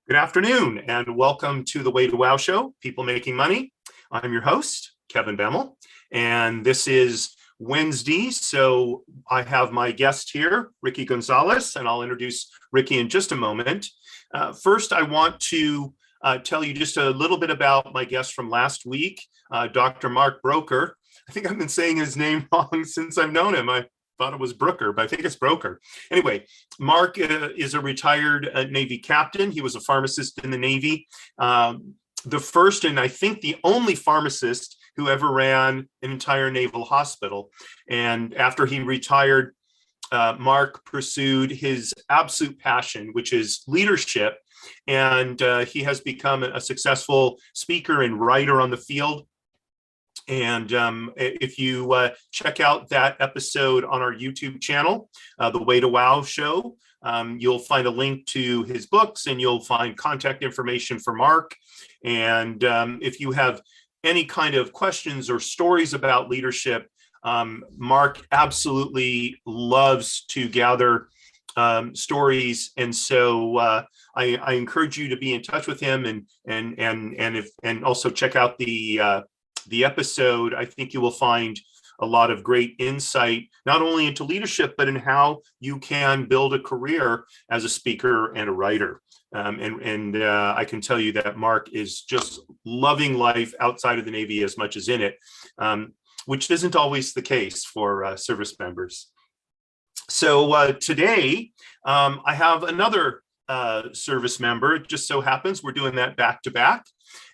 Good afternoon, and welcome to the Way to Wow show, People Making Money. I'm your host, Kevin Bemmel, and this is Wednesday. So I have my guest here, Ricky Gonzalez, and I'll introduce Ricky in just a moment. First, I want to tell you just a little bit about my guest from last week, Dr. Mark Broker. I think I've been saying his name wrong since I've known him. I thought it was Brooker, but I think it's Broker. Anyway, Mark is a retired Navy captain. He was a pharmacist in the Navy. The first and I think the only pharmacist who ever ran an entire naval hospital. And after he retired, Mark pursued his absolute passion, which is leadership. And he has become a successful speaker and writer on the field. And if you check out that episode on our YouTube channel, The Way to Wow show, you'll find a link to his books and you'll find contact information for Mark. And if you have any kind of questions or stories about leadership, Mark absolutely loves to gather stories. And so I encourage you to be in touch with him and also check out the episode. I think you will find a lot of great insight, not only into leadership, but in how you can build a career as a speaker and a writer. I can tell you that Mark is just loving life outside of the Navy as much as in it, which isn't always the case for service members. So today, I have another service member. It just so happens we're doing that back to back.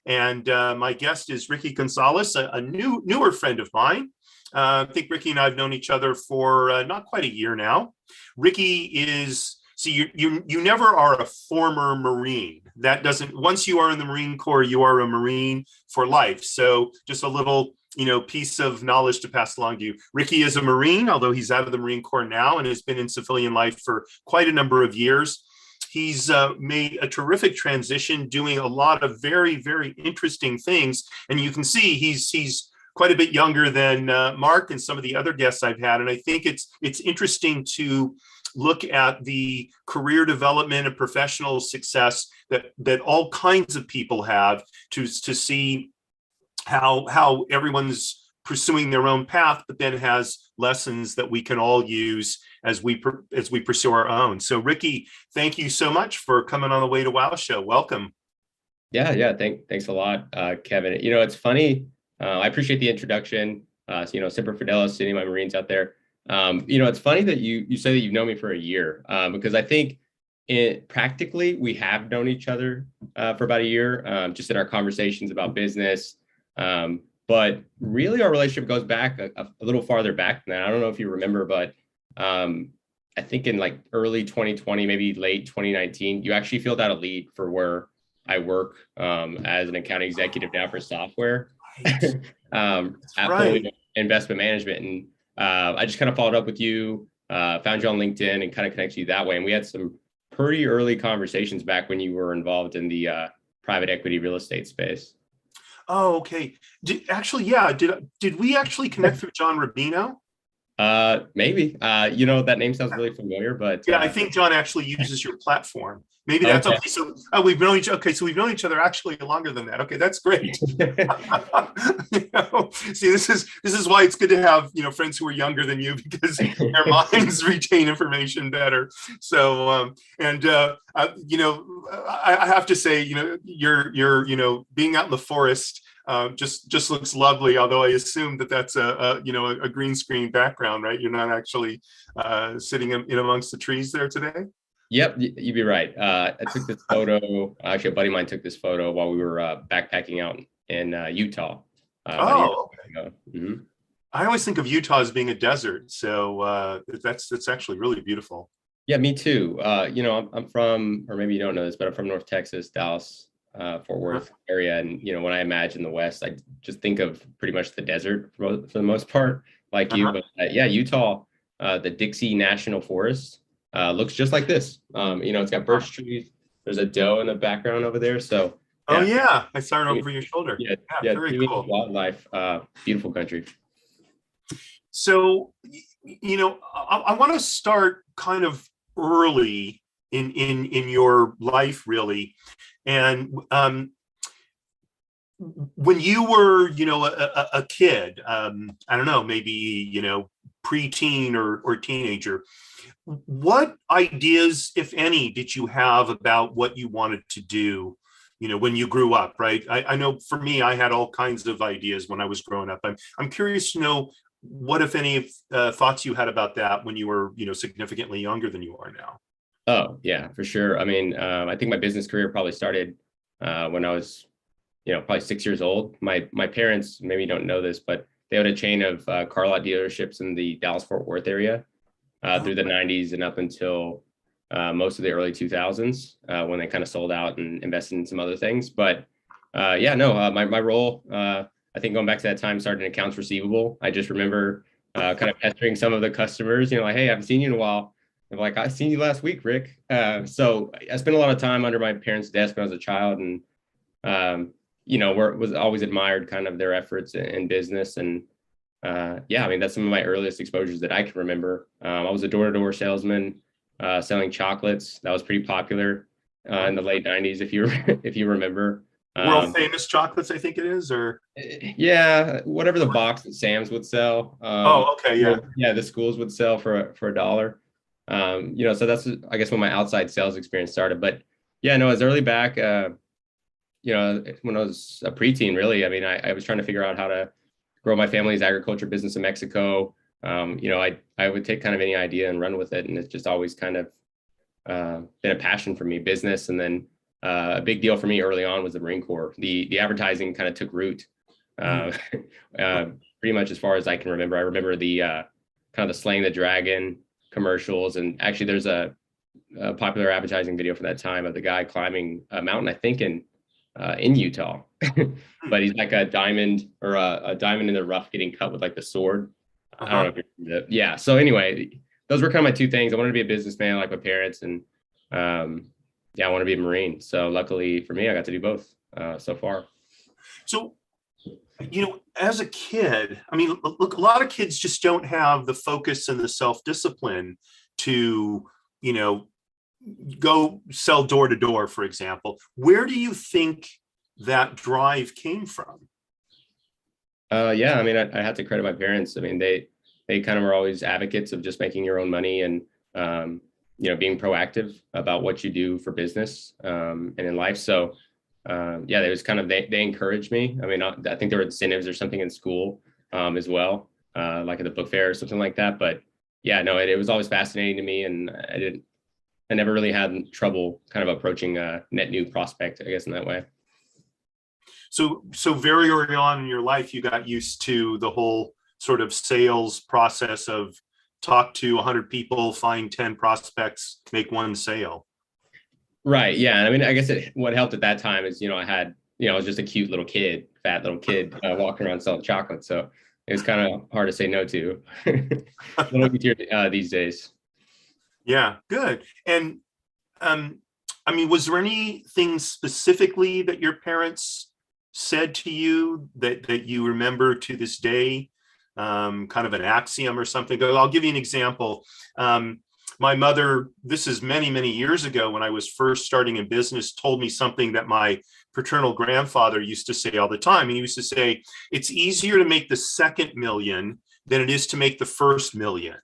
And my guest is Ricky Gonzalez, a newer friend of mine. I think Ricky and I have known each other for not quite a year now. Ricky is, see, you never are a former Marine. That doesn't, once you are in the Marine Corps, you are a Marine for life. So just a little, piece of knowledge to pass along to you. Ricky is a Marine, although he's out of the Marine Corps now and has been in civilian life for quite a number of years. He's made a terrific transition, doing a lot of very, very interesting things. And you can see he's quite a bit younger than Mark and some of the other guests I've had. And I think it's interesting to look at the career development and professional success that all kinds of people have to see how everyone's pursuing their own path, but then has lessons that we can all use as we pursue our own. So Ricky, thank you so much for coming on the Way to Wow show. Welcome. Yeah. Thanks a lot, Kevin. It's funny. I appreciate the introduction. Semper Fidelis, any of my Marines out there. It's funny that you say that you've known me for a year, because I think practically we have known each other for about a year, just in our conversations about business. But really, our relationship goes back a little farther back than that. I don't know if you remember, but I think in like early 2020, maybe late 2019, you actually filled out a lead for where I work as an account executive now for software at Right. Investment Management. And I just kind of followed up with you, found you on LinkedIn and kind of connected you that way. And we had some pretty early conversations back when you were involved in the private equity real estate space. Oh, okay. Did we actually connect through John Rubino? Maybe. That name sounds really familiar, but Yeah, I think John actually uses your platform. Maybe that's okay. okay. So we've known each other actually longer than that. Okay, that's great. See, this is why it's good to have friends who are younger than you, because their minds retain information better. So I have to say, you're being out in the forest just looks lovely. Although I assume that's a green screen background, right? You're not actually sitting in amongst the trees there today. Yep, you'd be right. I took this photo. Actually, a buddy of mine took this photo while we were backpacking out in Utah. Oh, okay. Mm-hmm. I always think of Utah as being a desert, so that's actually really beautiful. Yeah, me too. I'm from, or maybe you don't know this, but I'm from North Texas, Dallas, Fort Worth area. And, when I imagine the West, I just think of pretty much the desert for the most part, like you. But Utah, the Dixie National Forest looks just like this. It's got birch trees. There's a doe in the background over there. So, oh yeah, I saw it over your shoulder. Yeah, very cool. Wildlife, beautiful country. So, I want to start kind of early in your life, really. And when you were, a kid, I don't know, maybe, preteen or teenager, what ideas, if any, did you have about what you wanted to do, when you grew up, right? I know for me, I had all kinds of ideas when I was growing up. I'm curious to know what, if any, thoughts you had about that when you were, significantly younger than you are now. Oh, yeah, for sure. I mean, I think my business career probably started when I was, probably 6 years old. My parents maybe don't know this, but they had a chain of car lot dealerships in the Dallas-Fort Worth area through the 90s and up until most of the early 2000s when they kind of sold out and invested in some other things. But yeah, no, my role, I think going back to that time, started in accounts receivable. I just remember kind of pestering some of the customers, like, hey, I haven't seen you in a while. I'm like, I seen you last week, Rick. So I spent a lot of time under my parents' desk when I was a child, and was always admired kind of their efforts in business. And yeah, I mean, that's some of my earliest exposures that I can remember. I was a door-to-door salesman selling chocolates. That was pretty popular in the late 90s, if you remember. World famous chocolates, I think it is, or yeah, whatever the box that Sam's would sell. oh, okay, yeah, yeah, the schools would sell for $1. So that's, I guess, when my outside sales experience started. But yeah, no, as early back, when I was a preteen, really, I mean, I was trying to figure out how to grow my family's agriculture business in Mexico. I would take kind of any idea and run with it. And it's just always kind of been a passion for me, business. And then a big deal for me early on was the Marine Corps. The advertising kind of took root pretty much as far as I can remember. I remember the kind of the Slaying the Dragon commercials, and actually there's a popular advertising video from that time of the guy climbing a mountain, I think in Utah, but he's like a diamond or a diamond in the rough getting cut with like the sword. I don't know if you remember that. Yeah. So anyway, those were kind of my two things. I wanted to be a businessman like my parents, and yeah, I want to be a Marine. So luckily for me, I got to do both so far. So, as a kid, I mean, look, a lot of kids just don't have the focus and the self-discipline to, go sell door to door, for example. Where do you think that drive came from? Yeah, I mean, I had to credit my parents. I mean, they kind of were always advocates of just making your own money and, being proactive about what you do for business and in life. So, yeah, it was kind of, they encouraged me. I mean, I think there were incentives or something in school as well, like at the book fair or something like that. But yeah, no, it was always fascinating to me. And I never really had trouble kind of approaching a net new prospect, I guess, in that way. So very early on in your life, you got used to the whole sort of sales process of talk to 100 people, find 10 prospects, make one sale. Right. Yeah. I mean, I guess what helped at that time is, I was just a cute little kid, fat little kid walking around selling chocolate. So it was kind of hard to say no to. A little easier these days. Yeah, good. And I mean, was there anything specifically that your parents said to you that you remember to this day, kind of an axiom or something? I'll give you an example. My mother, this is many, many years ago when I was first starting in business, told me something that my paternal grandfather used to say all the time. He used to say, it's easier to make the second million than it is to make the first million.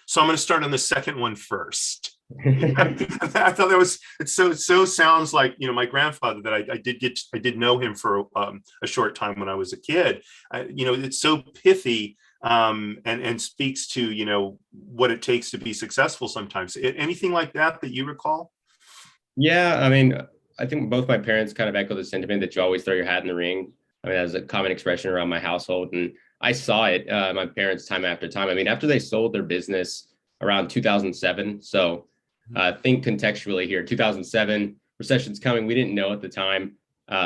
So I'm going to start on the second one first. I thought it so sounds like, my grandfather that I did know him for a short time when I was a kid. It's so pithy and speaks to, what it takes to be successful sometimes. Anything like that you recall? Yeah, I mean, I think both my parents kind of echo the sentiment that you always throw your hat in the ring. I mean, that's a common expression around my household. And I saw it, my parents, time after time. I mean, after they sold their business around 2007. So think contextually here, 2007, recession's coming. We didn't know at the time.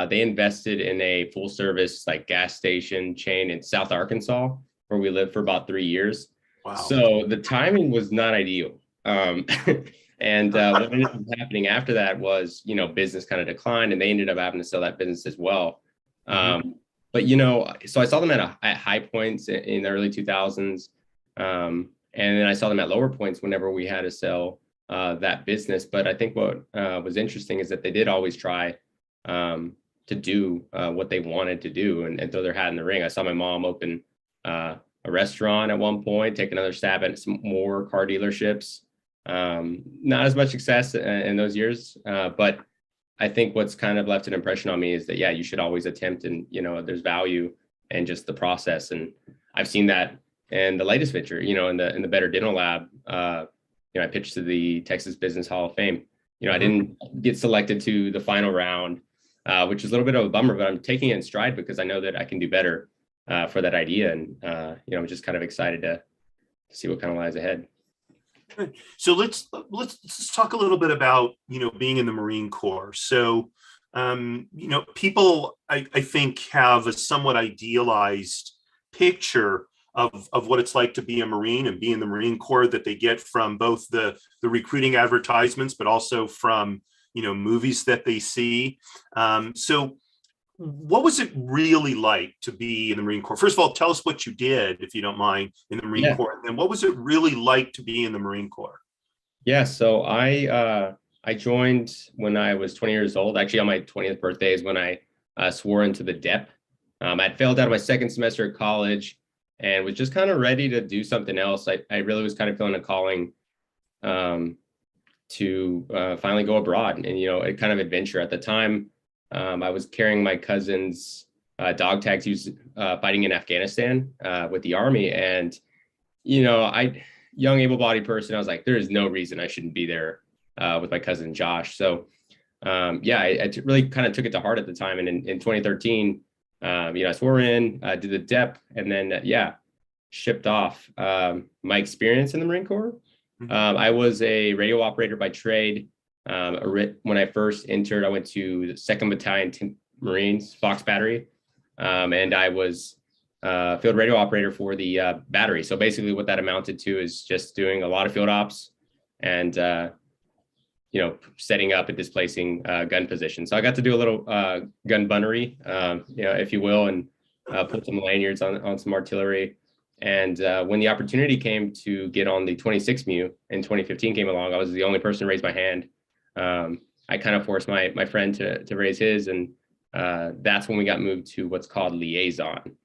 They invested in a full service like gas station chain in South Arkansas, where we lived for about 3 years. Wow. So the timing was not ideal. And what ended up happening after that was, business kind of declined, and they ended up having to sell that business as well. But, so I saw them at high points in the early 2000s. And then I saw them at lower points whenever we had to sell that business. But I think what was interesting is that they did always try to do what they wanted to do and throw their hat in the ring. I saw my mom open a restaurant at one point, take another stab at some more car dealerships. Not as much success in those years, but I think what's kind of left an impression on me is that, yeah, you should always attempt, and, there's value in just the process. And I've seen that in the latest venture, in the Better Dental Lab. I pitched to the Texas Business Hall of Fame. I didn't get selected to the final round, which is a little bit of a bummer, but I'm taking it in stride because I know that I can do better for that idea. And, I'm just kind of excited to see what kind of lies ahead. So let's talk a little bit about, being in the Marine Corps. So, people, I think, have a somewhat idealized picture of what it's like to be a Marine and be in the Marine Corps that they get from both the recruiting advertisements, but also from, movies that they see. So what was it really like to be in the Marine Corps? First of all, tell us what you did, if you don't mind, in the Marine Corps. And then what was it really like to be in the Marine Corps? Yeah, so I joined when I was 20 years old. Actually, on my 20th birthday is when I swore into the DEP. I'd failed out of my second semester at college and was just kind of ready to do something else. I really was kind of feeling a calling to finally go abroad and, a kind of adventure. At the time, I was carrying my cousin's dog tags. He was fighting in Afghanistan with the Army. And, young able-bodied person, I was like, there is no reason I shouldn't be there with my cousin Josh. So, I really kind of took it to heart at the time. And in 2013, I swore in, did the DEP, and then, shipped off. My experience in the Marine Corps, I was a radio operator by trade. When I first entered, I went to the 2nd Battalion Marines, Fox Battery, and I was field radio operator for the battery. So basically what that amounted to is just doing a lot of field ops and, setting up and displacing gun positions. So I got to do a little gun bunnery, if you will, and put some lanyards on some artillery. And when the opportunity came to get on the 26 MU in 2015 came along, I was the only person to raise my hand. I kind of forced my friend to raise his, and that's when we got moved to what's called liaison.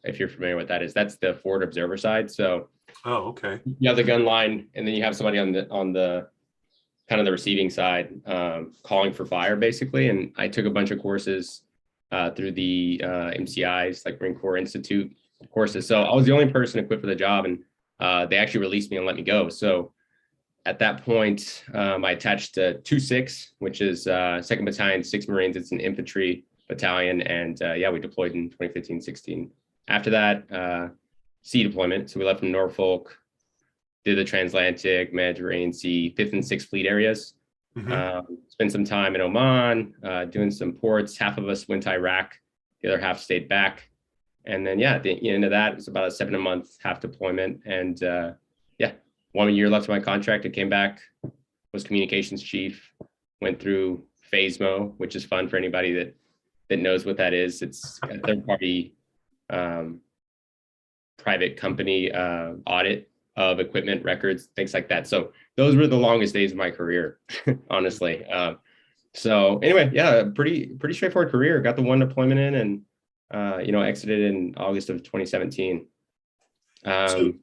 If you're familiar with that is, that's the forward observer side. So, okay, you have the gun line, and then you have somebody on the kind of the receiving side, calling for fire, basically. And I took a bunch of courses through the MCIs, like Marine Corps Institute courses. So I was the only person equipped for the job, and they actually released me and let me go. So at that point, I attached to 2-6, which is 2nd Battalion, 6th Marines. It's an infantry battalion. And we deployed in 2015-16. After that, sea deployment. So we left from Norfolk, did the transatlantic, Mediterranean Sea, 5th and 6th Fleet areas. Spent some time in Oman, doing some ports. Half of us went to Iraq, the other half stayed back. And then, at the end of that, it was about a 7-month half deployment. And 1 year left of my contract. I came back, was communications chief, went through FASMO, which is fun for anybody that knows what that is. It's a third-party private company audit of equipment, records, things like that. So those were the longest days of my career, honestly. So anyway, pretty straightforward career. Got the one deployment in, and exited in August of 2017. So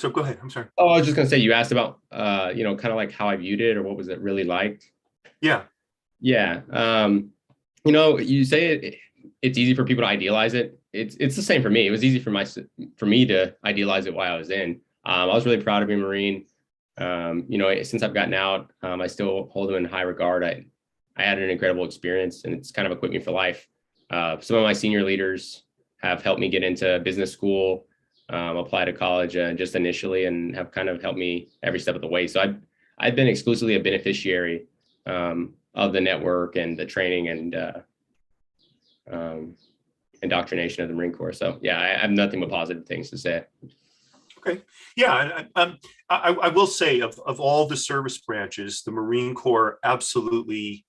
go ahead. I'm sorry. Oh, I was just gonna say, you asked about kind of like how I viewed it, or what was it really like? Yeah. You say it's easy for people to idealize it. It's the same for me. It was easy for me to idealize it while I was in. I was really proud to be a Marine. Since I've gotten out, I still hold them in high regard. I had an incredible experience, and it's kind of equipped me for life. Some of my senior leaders have helped me get into business school, apply to college just initially, and have kind of helped me every step of the way. So I've been exclusively a beneficiary of the network and the training and indoctrination of the Marine Corps. So I have nothing but positive things to say. Okay. Yeah. I will say of all the service branches, the Marine Corps absolutely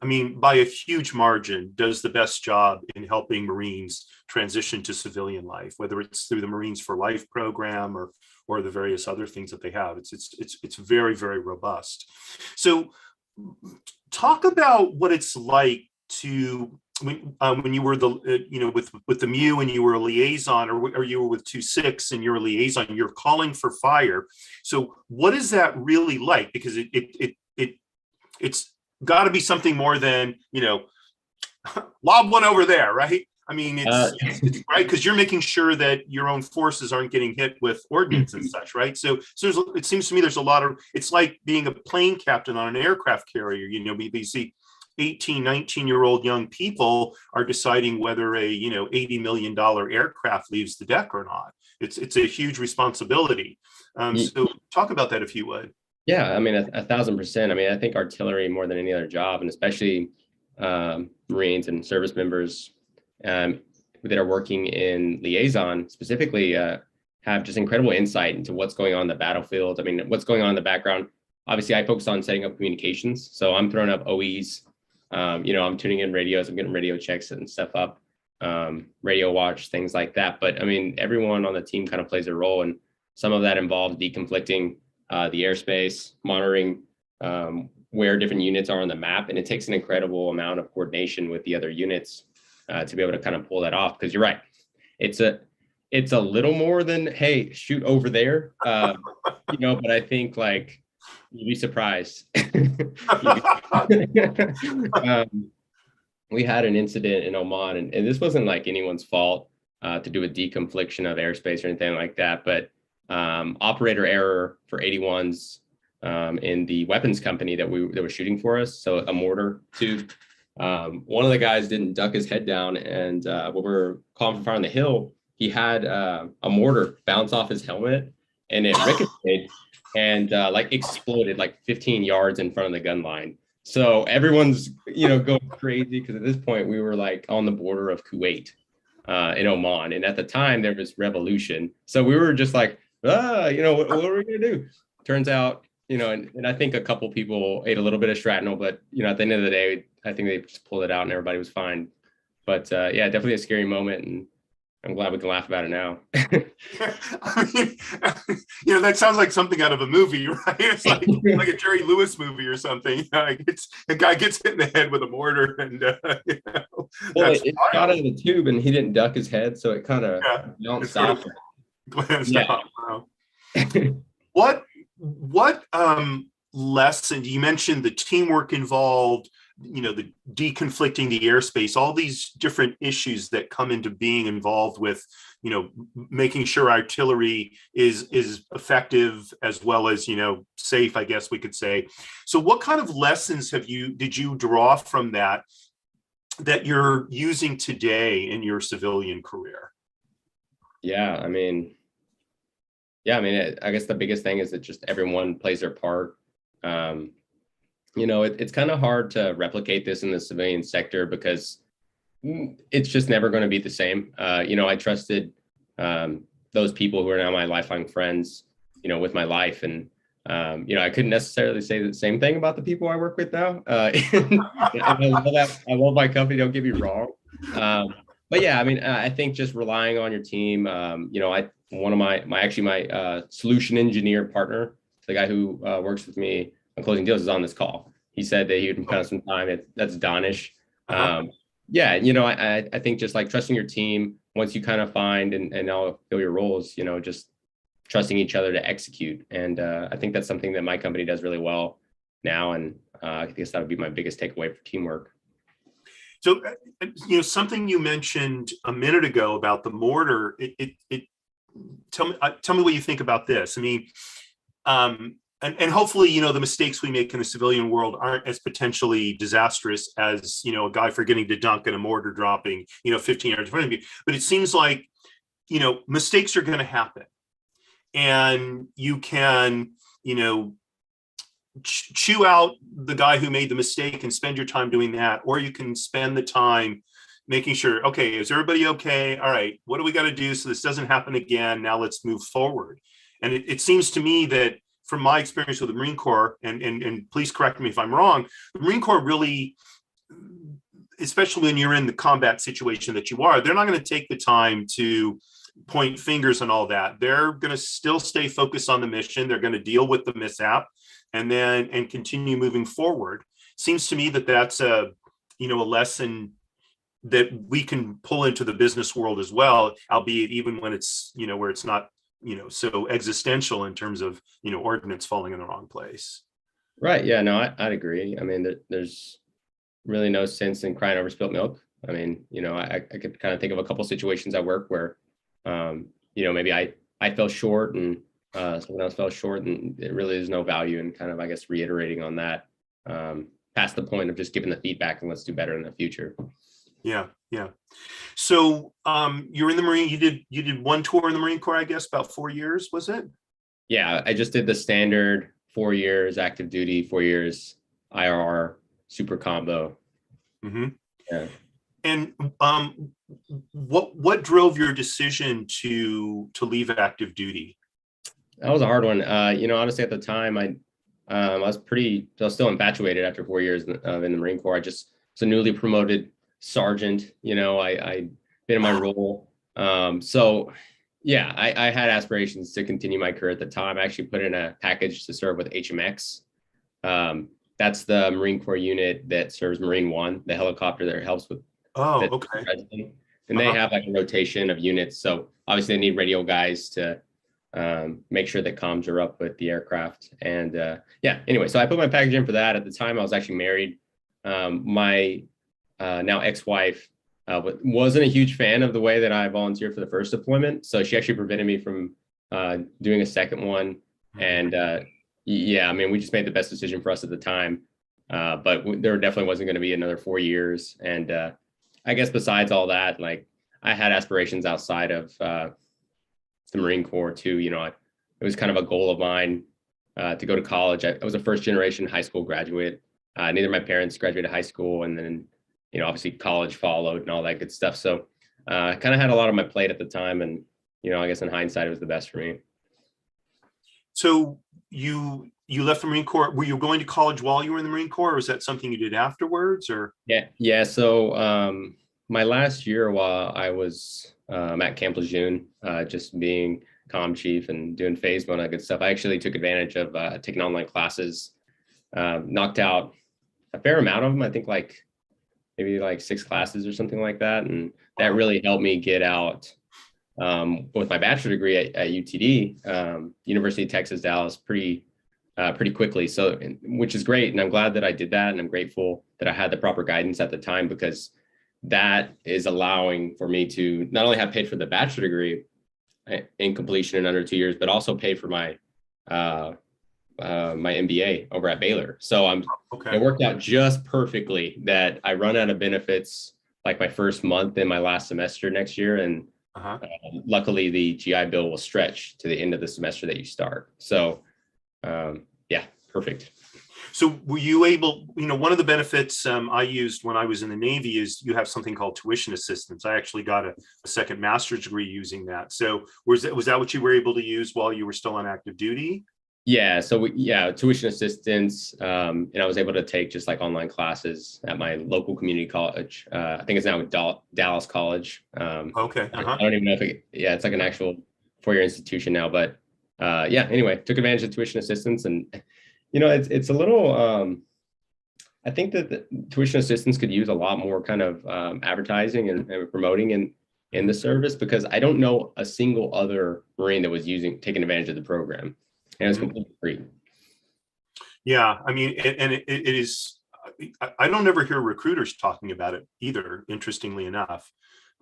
I mean, by a huge margin, does the best job in helping Marines transition to civilian life, whether it's through the Marines for Life program or the various other things that they have. It's very, very robust. So, talk about what it's like to when you were the with the MEU and you were a liaison, or you were with 2-6 and you're a liaison, you're calling for fire. So, what is that really like? Because it's got to be something more than, lob one over there, right? I mean, it's right, because you're making sure that your own forces aren't getting hit with ordnance and such, right? So it seems to me there's a lot of, it's like being a plane captain on an aircraft carrier. We see 18, 19-year-old young people are deciding whether a $80 million aircraft leaves the deck or not. It's a huge responsibility. So talk about that if you would. Yeah, I mean, 1,000%. I mean, I think artillery more than any other job, and especially Marines and service members that are working in liaison specifically have just incredible insight into what's going on in the battlefield. I mean, what's going on in the background. Obviously, I focus on setting up communications. So I'm throwing up OEs. I'm tuning in radios. I'm getting radio checks and stuff up, radio watch, things like that. But I mean, everyone on the team kind of plays a role, and some of that involves deconflicting the airspace, monitoring where different units are on the map. And it takes an incredible amount of coordination with the other units to be able to kind of pull that off. Because you're right, it's a little more than, hey, shoot over there, but I think like you'd be surprised. We had an incident in Oman, and this wasn't like anyone's fault to do with deconfliction of airspace or anything like that, but operator error for 81s in the weapons company that was shooting for us. So a mortar tube. One of the guys didn't duck his head down, and when we were calling for fire on the hill, he had a mortar bounce off his helmet, and it ricocheted and exploded like 15 yards in front of the gun line. So everyone's going crazy, because at this point we were like on the border of Kuwait in Oman, and at the time there was revolution. So we were just like, what are we gonna do? Turns out, and I think a couple people ate a little bit of shrapnel, but at the end of the day, I think they just pulled it out and everybody was fine. But yeah, definitely a scary moment, and I'm glad we can laugh about it now. I mean, that sounds like something out of a movie, right? It's like a Jerry Lewis movie or something. A guy gets hit in the head with a mortar, and well, it got out of the tube, and he didn't duck his head, so it kind of bounced off. Glanced off. Wow. What lesson, you mentioned the teamwork involved, the deconflicting the airspace, all these different issues that come into being involved with, making sure artillery is effective as well as, safe, I guess we could say. So what kind of lessons did you draw from that you're using today in your civilian career? Yeah, I mean, I guess the biggest thing is that just everyone plays their part. It's kind of hard to replicate this in the civilian sector, because it's just never going to be the same. I trusted those people who are now my lifelong friends, with my life. And, I couldn't necessarily say the same thing about the people I work with now. I love my company, don't get me wrong. But yeah, I mean, I think just relying on your team, one of my solution engineer partner, the guy who works with me on closing deals, is on this call. He said that he would kind of some time. That's Danish. Yeah, I think just like trusting your team, once you kind of find and all fill your roles, just trusting each other to execute. And I think that's something that my company does really well now. And I guess that would be my biggest takeaway for teamwork. So, something you mentioned a minute ago about the mortar, tell me what you think about this. I mean, and hopefully, the mistakes we make in the civilian world aren't as potentially disastrous as, a guy forgetting to dunk and a mortar dropping, 15 yards in front of you. But it seems like, mistakes are going to happen, and you can, chew out the guy who made the mistake and spend your time doing that, or you can spend the time making sure, okay, is everybody okay? All right, what do we got to do so this doesn't happen again? Now let's move forward. And it seems to me that from my experience with the Marine Corps, and please correct me if I'm wrong, the Marine Corps really especially when you're in the combat situation that you are, they're not going to take the time to point fingers and all that. They're going to still stay focused on the mission. They're going to deal with the mishap and continue moving forward. Seems to me that that's a lesson that we can pull into the business world as well, albeit even when it's, where it's not, so existential in terms of, ordnance falling in the wrong place. Right. Yeah, no, I'd agree. I mean, there's really no sense in crying over spilt milk. I mean, I could kind of think of a couple situations at work where, maybe I fell short and someone else fell short, and it really is no value in kind of, I guess, reiterating on that, past the point of just giving the feedback and let's do better in the future. Yeah. So you're in the Marine. You did one tour in the Marine Corps, I guess, about 4 years, was it? Yeah, I just did the standard 4 years active duty, 4 years IRR, super combo. Mm-hmm. Yeah. And what drove your decision to leave active duty? That was a hard one. Honestly, at the time, I was still infatuated after 4 years in the Marine Corps. I just was a newly promoted sergeant. I'd been in my role. So yeah, I had aspirations to continue my career at the time. I actually put in a package to serve with HMX. That's the Marine Corps unit that serves Marine One, the helicopter that helps with. Oh, okay. And they have like a rotation of units. So obviously they need radio guys to make sure that comms are up with the aircraft. And anyway, so I put my package in for that. At the time I was actually married. My now ex-wife wasn't a huge fan of the way that I volunteered for the first deployment. So she actually prevented me from doing a second one. And I mean, we just made the best decision for us at the time. But there definitely wasn't going to be another 4 years. And I guess besides all that, like I had aspirations outside of the Marine Corps too. It was kind of a goal of mine to go to college. I was a first generation high school graduate. Neither of my parents graduated high school, and then, obviously college followed and all that good stuff. So I kind of had a lot on my plate at the time, and, I guess in hindsight, it was the best for me. So you left the Marine Corps. Were you going to college while you were in the Marine Corps, or was that something you did afterwards? Or yeah. So my last year while I was at Camp Lejeune, just being comm chief and doing phase one, that good stuff, I actually took advantage of taking online classes, knocked out a fair amount of them. I think maybe 6 classes or something like that, and that really helped me get out with my bachelor degree at UTD, University of Texas, Dallas, pretty quickly. So, which is great. And I'm glad that I did that. And I'm grateful that I had the proper guidance at the time, because that is allowing for me to not only have paid for the bachelor degree in completion in under 2 years, but also pay for my my MBA over at Baylor. So it worked out just perfectly that I run out of benefits like my first month in my last semester next year. And luckily the GI Bill will stretch to the end of the semester that you start. So perfect. So were you able, one of the benefits I used when I was in the Navy is you have something called tuition assistance. I actually got a second master's degree using that. So was that what you were able to use while you were still on active duty? Yeah. So tuition assistance. And I was able to take just like online classes at my local community college. I think it's now Dallas College. Okay. I don't even know if it's like an actual 4-year institution now, but anyway, took advantage of tuition assistance. And, it's a little, I think that the tuition assistance could use a lot more kind of advertising and promoting in the service, because I don't know a single other Marine that was taking advantage of the program. And it's completely free. Yeah, I mean, it is. I don't ever hear recruiters talking about it either. Interestingly enough,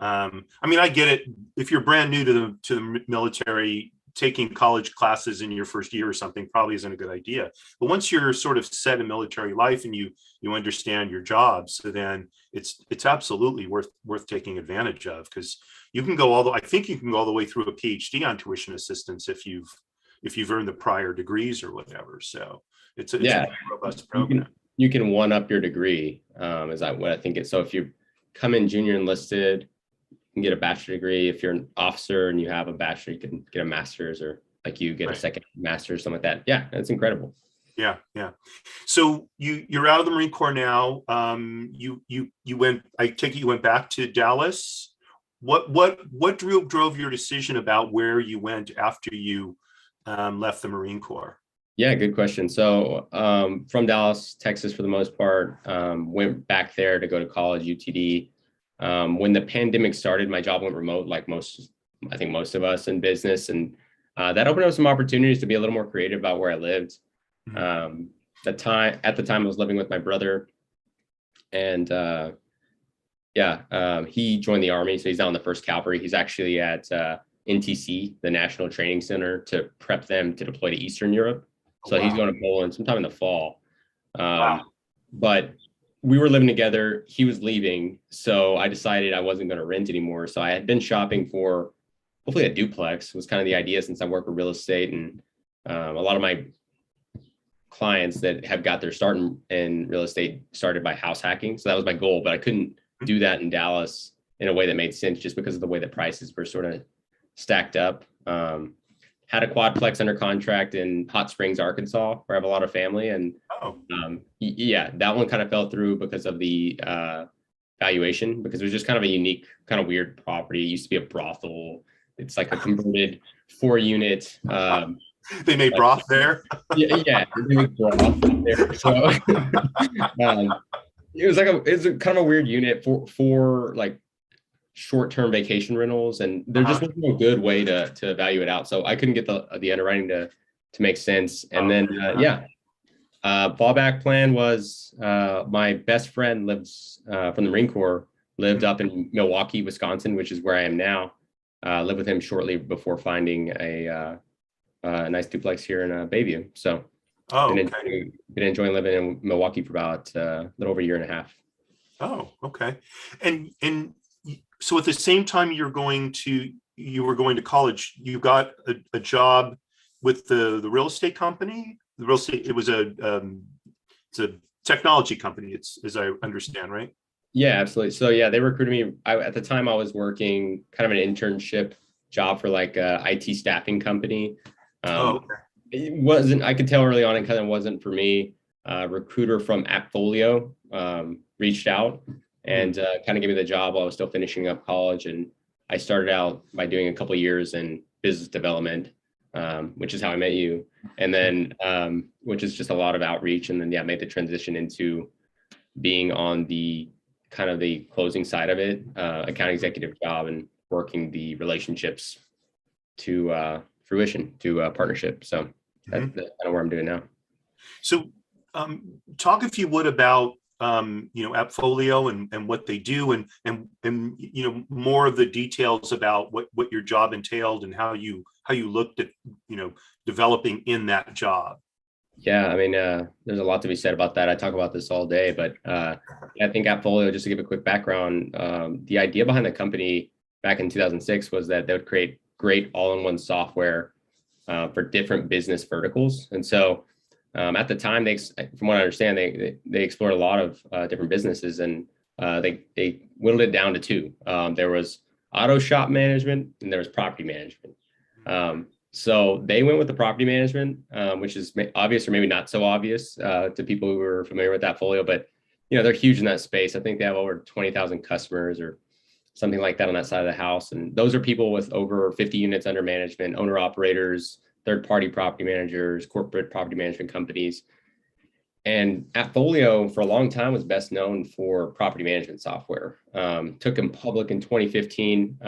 I mean, I get it. If you're brand new to the military, taking college classes in your first year or something probably isn't a good idea. But once you're sort of set in military life and you understand your job, so then it's absolutely worth taking advantage of, because you can go I think you can go all the way through a PhD on tuition assistance if you've earned the prior degrees or whatever. So it's a robust program. You can one up your degree, is what I think. So if you come in junior enlisted, you can get a bachelor degree. If you're an officer and you have a bachelor, you can get a master's, or like you get a second master's, something like that. Yeah, that's incredible. Yeah, yeah. So you're out of the Marine Corps now. You went. I take it you went back to Dallas. What drove your decision about where you went after you left the Marine Corps? Yeah, good question. So from Dallas, Texas, for the most part, went back there to go to college, UTD. When the pandemic started, my job went remote, like I think most of us in business, and that opened up some opportunities to be a little more creative about where I lived. Mm-hmm. At the time, I was living with my brother, and he joined the Army, so he's now in the First Cavalry. He's actually at NTC, the National Training Center, to prep them to deploy to Eastern Europe. So he's going to Poland sometime in the fall. But we were living together. He was leaving, so I decided I wasn't going to rent anymore. So I had been shopping for hopefully a duplex. Was kind of the idea, since I work with real estate, and a lot of my clients that have got their start in real estate started by house hacking. So that was my goal, but I couldn't do that in Dallas in a way that made sense just because of the way that prices were sort of stacked up. Had a quadplex under contract in Hot Springs, Arkansas, where I have a lot of family. And that one kind of fell through because of the valuation, because it was just kind of a unique, kind of weird property. It used to be a brothel. It's like a converted 4-unit. They made broth there. Yeah, they made broth there. So it's kind of a weird unit for like short-term vacation rentals, and there just wasn't a good way to value it out. So I couldn't get the underwriting to make sense. And then fallback plan was my best friend lives from the Marine Corps, lived up in Milwaukee, Wisconsin, which is where I am now. Lived with him shortly before finding a nice duplex here in Bayview. So been enjoying living in Milwaukee for about a little over a year and a half. Oh, okay. And so at the same time you were going to college, you got a job with the real estate company. The real estate, it's a technology company, it's, as I understand, right? Yeah, absolutely. So yeah, they recruited me. At the time I was working kind of an internship job for like a IT staffing company. It wasn't, I could tell early on it kind of wasn't for me. Recruiter from Appfolio reached out and kind of gave me the job while I was still finishing up college. And I started out by doing a couple of years in business development, which is how I met you. And then, which is just a lot of outreach. And then, made the transition into being on the kind of the closing side of it, account executive job, and working the relationships to fruition, to partnership. So that's kind of where I'm doing now. So talk, if you would, about Appfolio and what they do, and more of the details about what your job entailed and how you looked at developing in that job. Yeah, I mean, there's a lot to be said about that. I talk about this all day, but I think Appfolio, just to give a quick background, the idea behind the company back in 2006 was that they would create great all-in-one software for different business verticals. And so at the time, from what I understand, they explored a lot of different businesses, and they whittled it down to two. There was auto shop management and there was property management. So they went with the property management, which is obvious or maybe not so obvious to people who are familiar with that folio, but they're huge in that space. I think they have over 20,000 customers or something like that on that side of the house. And those are people with over 50 units under management, owner operators, third-party property managers, corporate property management companies. And Appfolio for a long time was best known for property management software. Took them public in 2015.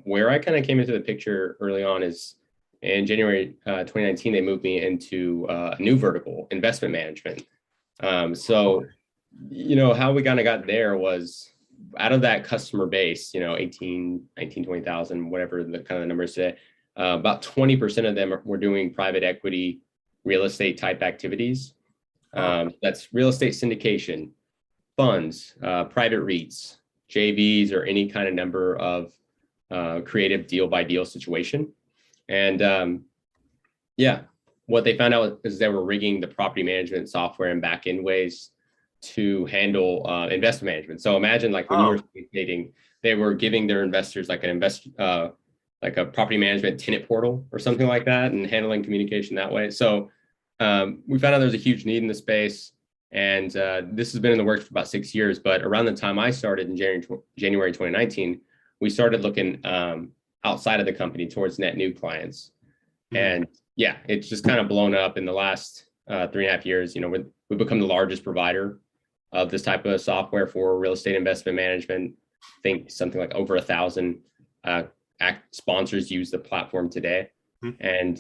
Where I kind of came into the picture early on is in January 2019, they moved me into a new vertical, investment management. So how we kind of got there was out of that customer base, 18, 19, 20,000, whatever the kind of numbers say, about 20% of them were doing private equity, real estate type activities. That's real estate syndication, funds, private REITs, JVs, or any kind of number of creative deal by deal situation. And what they found out is they were rigging the property management software in back end ways to handle investment management. So imagine like when you were stating, they were giving their investors like like a property management tenant portal or something like that, and handling communication that way. So We found out there's a huge need in the space, and this has been in the works for about 6 years. But around the time I started in January 2019, we started looking outside of the company towards net new clients. And yeah, it's just kind of blown up in the last 3.5 years. We've become the largest provider of this type of software for real estate investment management. I think something like over 1,000 sponsors use the platform today. And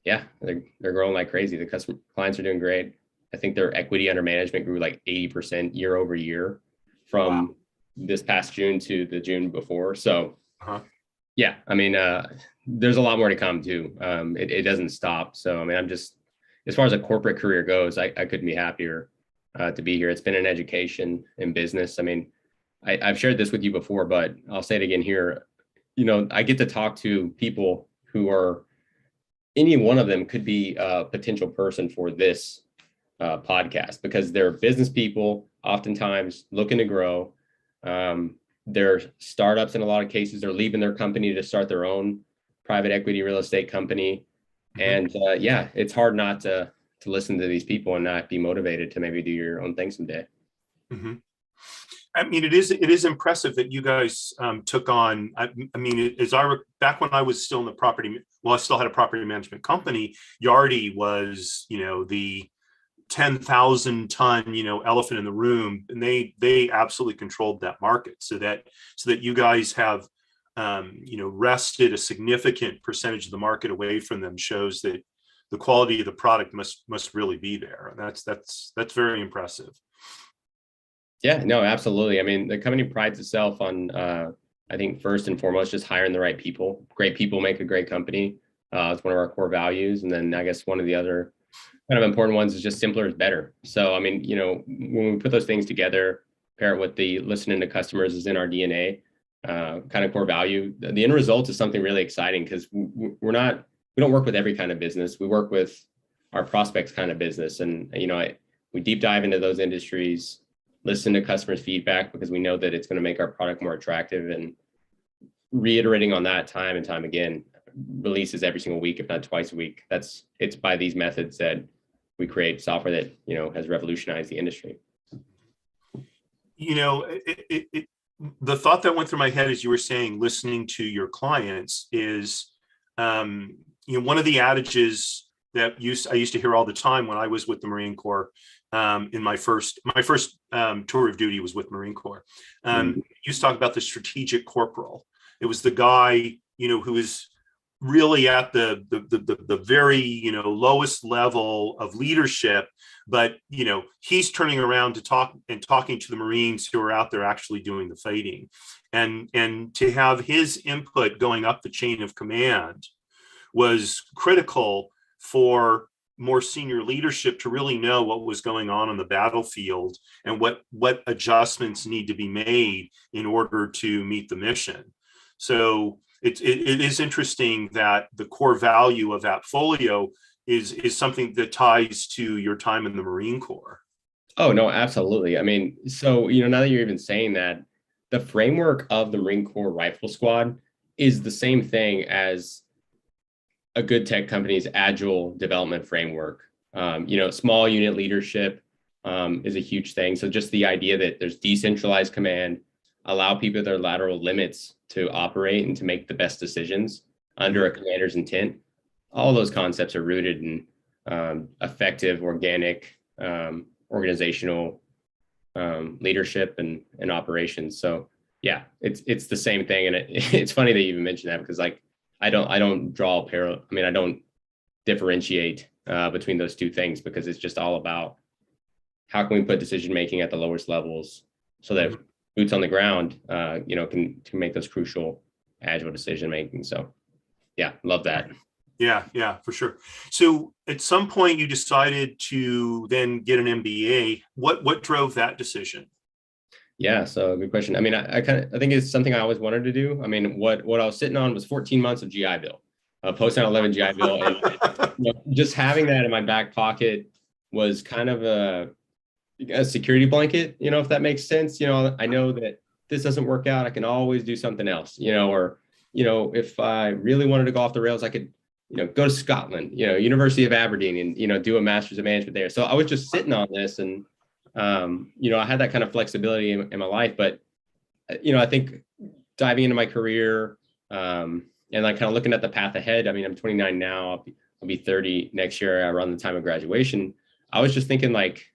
yeah, they're growing like crazy. The clients are doing great. I think their equity under management grew like 80% year over year from this past June to the June before. So yeah, I mean, there's a lot more to come too. It doesn't stop. So, I mean, I'm just, as far as a corporate career goes, I couldn't be happier to be here. It's been an education in business. I mean, I've shared this with you before, but I'll say it again here. I get to talk to people who are, any one of them could be a potential person for this podcast, because they're business people, oftentimes looking to grow. They're startups in a lot of cases. They're leaving their company to start their own private equity real estate company. And yeah, it's hard not to listen to these people and not be motivated to maybe do your own thing someday. I mean, it is impressive that you guys took on. I mean, back when I was still in the property, well, I still had a property management company. Yardi was, the 10,000 ton, elephant in the room, and they absolutely controlled that market. So that you guys have, wrested a significant percentage of the market away from them shows that the quality of the product must really be there. And that's very impressive. Yeah, no, absolutely. I mean, the company prides itself on, I think, first and foremost, just hiring the right people. Great people make a great company. It's one of our core values. And then I guess one of the other kind of important ones is just simpler is better. So, I mean, when we put those things together, pair it with the listening to customers is in our DNA, kind of core value. The end result is something really exciting, because we don't work with every kind of business. We work with our prospects kind of business. And, we deep dive into those industries, listen to customers' feedback, because we know that it's going to make our product more attractive, and reiterating on that time and time again, releases every single week, if not twice a week. It's by these methods that we create software that, has revolutionized the industry. The thought that went through my head as you were saying, listening to your clients is, one of the adages that I used to hear all the time when I was with the Marine Corps. In my first tour of duty was with Marine Corps. Used to talk about the strategic corporal. It was the guy, who was really at the very, lowest level of leadership, but, he's turning around to talking to the Marines who are out there actually doing the fighting, and to have his input going up the chain of command was critical for more senior leadership to really know what was going on the battlefield and what adjustments need to be made in order to meet the mission. So it is interesting that the core value of Appfolio is something that ties to your time in the Marine Corps. Oh, no, absolutely. I mean, so, now that you're even saying that, the framework of the Marine Corps Rifle Squad is the same thing as a good tech company's agile development framework. Small unit leadership is a huge thing. So just the idea that there's decentralized command, allow people their lateral limits to operate and to make the best decisions under a commander's intent. All those concepts are rooted in effective, organic, organizational leadership and operations. So yeah, it's the same thing. And it's funny that you even mentioned that, because I don't draw a parallel. I mean, I don't differentiate between those two things, because it's just all about how can we put decision making at the lowest levels so that boots on the ground, can make those crucial agile decision making. So, yeah, love that. Yeah, for sure. So, at some point, you decided to then get an MBA. What drove that decision? Yeah, so good question. I mean, I think it's something I always wanted to do. I mean, what I was sitting on was 14 months of GI Bill, post 9/11 GI Bill, and just having that in my back pocket was kind of a security blanket, if that makes sense. I know that this doesn't work out, I can always do something else, or if I really wanted to go off the rails, I could go to Scotland, University of Aberdeen, and do a master's of management there. So I was just sitting on this, and I had that kind of flexibility in my life. But I think diving into my career, and like kind of looking at the path ahead. I mean, I'm 29 now. I'll be 30 next year around the time of graduation. I was just thinking like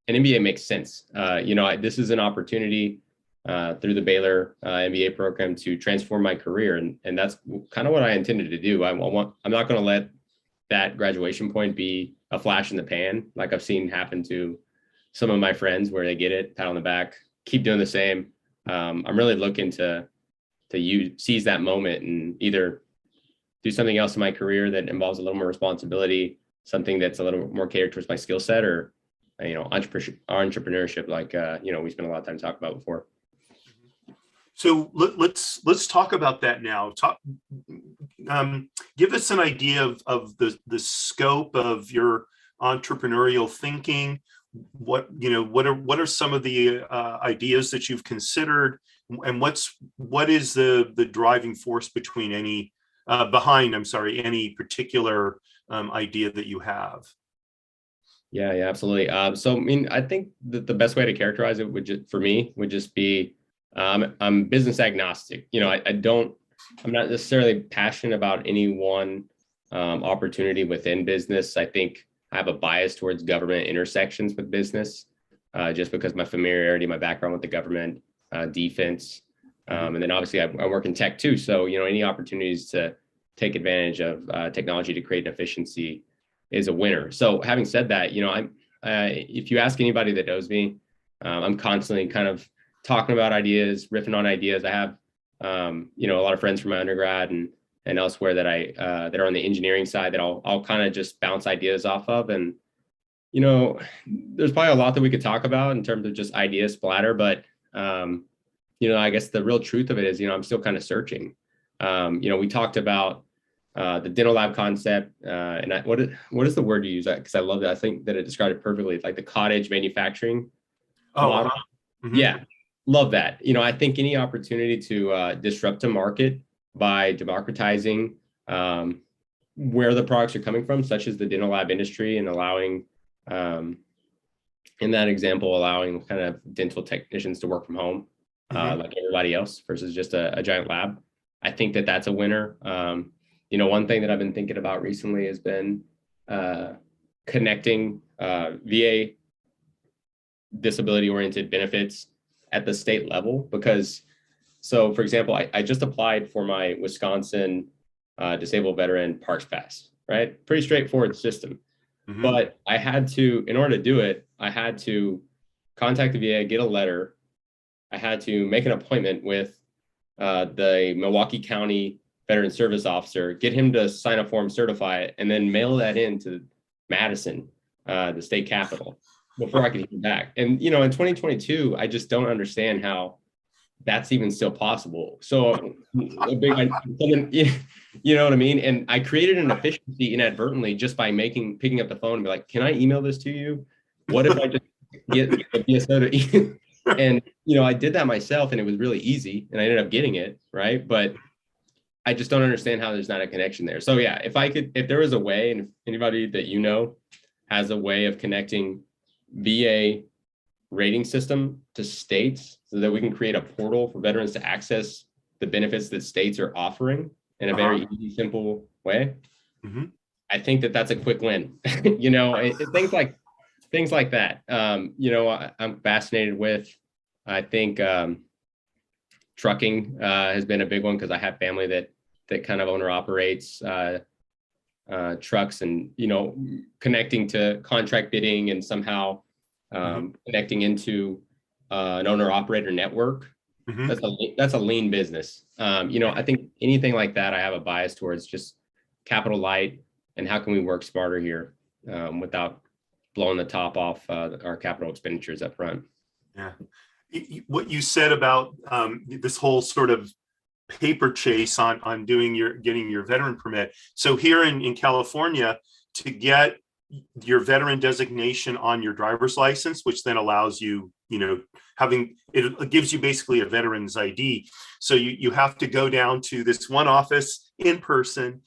an MBA makes sense. This is an opportunity through the Baylor MBA program to transform my career. And that's kind of what I intended to do. I'm not going to let that graduation point be a flash in the pan, like I've seen happen to some of my friends where they get it, pat on the back, keep doing the same. I'm really looking to seize that moment and either do something else in my career that involves a little more responsibility, something that's a little more catered towards my skill set, or entrepreneurship, like we spent a lot of time talking about before. So let's talk about that now. Give us an idea of the scope of your entrepreneurial thinking. What are some of the ideas that you've considered, and what is the driving force behind any particular idea that you have? Yeah, absolutely. So I mean, I think that the best way to characterize it would just be I'm business agnostic. I'm not necessarily passionate about any one opportunity within business. I think I have a bias towards government intersections with business, just because my familiarity, my background with the government, defense, and then obviously I work in tech too. So any opportunities to take advantage of technology to create efficiency is a winner. So having said that, if you ask anybody that knows me, I'm constantly kind of talking about ideas, riffing on ideas. I have a lot of friends from my undergrad and elsewhere that that are on the engineering side that I'll kind of just bounce ideas off of. And there's probably a lot that we could talk about in terms of just idea splatter, but I guess the real truth of it is, I'm still kind of searching. We talked about the dental lab concept, and what is the word you use? Because I love that. I think that it described it perfectly. It's like the cottage manufacturing model. Mm-hmm. Yeah, love that. I think any opportunity to disrupt a market by democratizing where the products are coming from, such as the dental lab industry, and allowing, in that example, allowing kind of dental technicians to work from home, like everybody else, versus just a giant lab. I think that that's a winner. One thing that I've been thinking about recently has been connecting VA disability-oriented benefits at the state level. Because, so for example, I just applied for my Wisconsin disabled veteran Parks Pass, right? Pretty straightforward system. Mm-hmm. But I had to, in order to do it, I had to contact the VA, get a letter. I had to make an appointment with the Milwaukee County Veteran Service Officer, get him to sign a form, certify it, and then mail that in to Madison, the state capital, before I could hear back. And, in 2022, I just don't understand how that's even still possible. So a big, you know what I mean? And I created an efficiency inadvertently just by picking up the phone and be like, can I email this to you? What if I just get a BSO to and, I did that myself, and it was really easy, and I ended up getting it, right? But I just don't understand how there's not a connection there. So yeah, if there was a way, and if anybody that has a way of connecting VA rating system to states so that we can create a portal for veterans to access the benefits that states are offering in a very easy, simple way, I think that that's a quick win. Things like that. I'm fascinated with, I think, trucking has been a big one, because I have family that kind of owner operates trucks, and connecting to contract bidding and somehow connecting into an owner operator network. That's a lean business. I think anything like that, I have a bias towards just capital light, and how can we work smarter here without blowing the top off our capital expenditures up front. Yeah. What you said about this whole sort of paper chase on getting your veteran permit. So here in California, to get your veteran designation on your driver's license, which then allows you, having it gives you basically a veteran's ID. So you have to go down to this one office in person